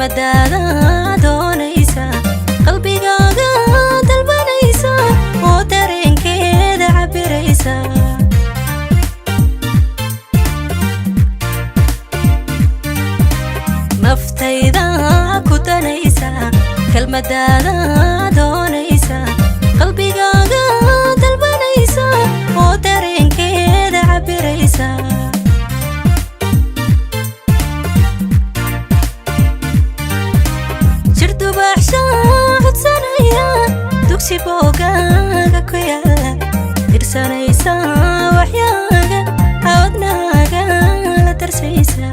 kelmadaada doonaysa qalbigaaga dalbanaysa oo dareenkeeda cabiraysa naftayda ku danaysa kelmadaada doonaysa qalbigaaga dalbanaysa oo dareenkeeda cabiraysa dugsi boogaaga ku yaala dirsanaysa waxyaaga wadnaaga la darsaysa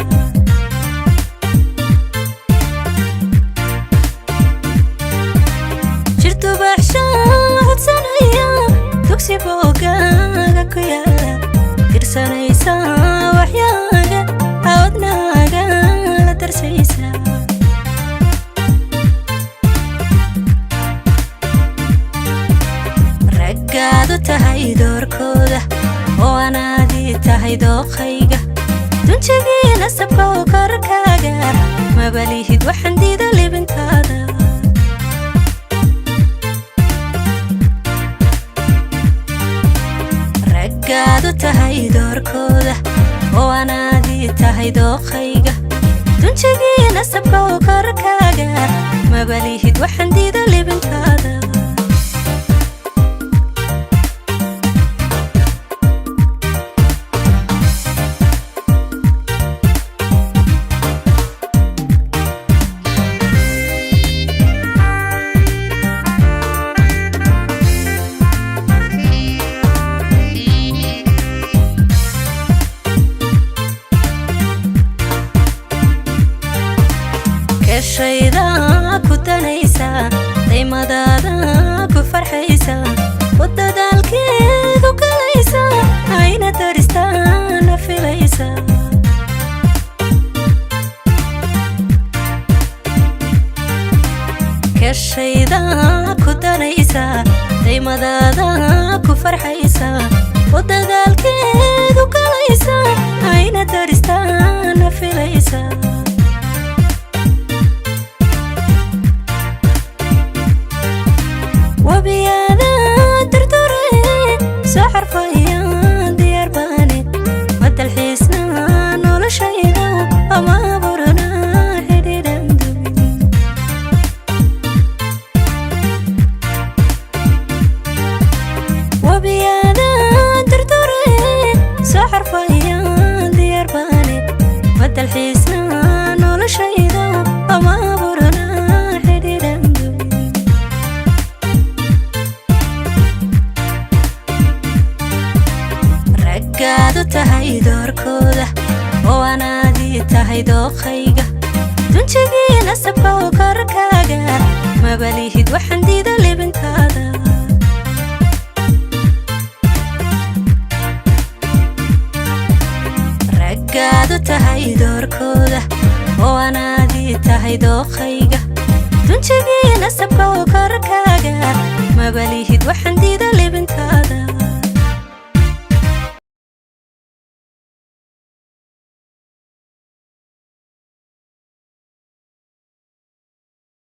jirtu baxsha codsanaya dugsi boogaaga ku yaala dirsanaysa waxyaaga wadnaaga la darsaysa gaadu tahay doorkooda oo anaadii tahay dooqayga dunjigii nasabka oo korkaaga mabalihid waxaan diida libintaada raggaadu tahay doorkooda oo anaadii tahay dooqayga dunjigii nasabka oo korkaaga mabalihid waxaan diida libintaada shayda ku danaysa qiimadaada ku farxaysa wadadaalkeedu galaysa ayna daristaana filaysa shayda ku danaysa qiimadaada ku farxaysa wadadaalkeedu galaysa ayna daristaana filaysa وبيانا دردوري سحر فيان ديار باني مدى الحسنا نولا شيدا أما برنا حديدا دوبي وبيانا دردوري سحر فيان ديار باني مدى الحسنا نولا شيدا أما برنا حديدا دوبي gaadu tahay doorkooda oo anaadii tahay dooqayga dunjigii nasabka oo korkaaga mabalihid waxaan diida libintaada raggaadu tahay doorkooda oo anaadii tahay dooqayga dunjigii nasabka oo korkaaga mabalihid waxaan diida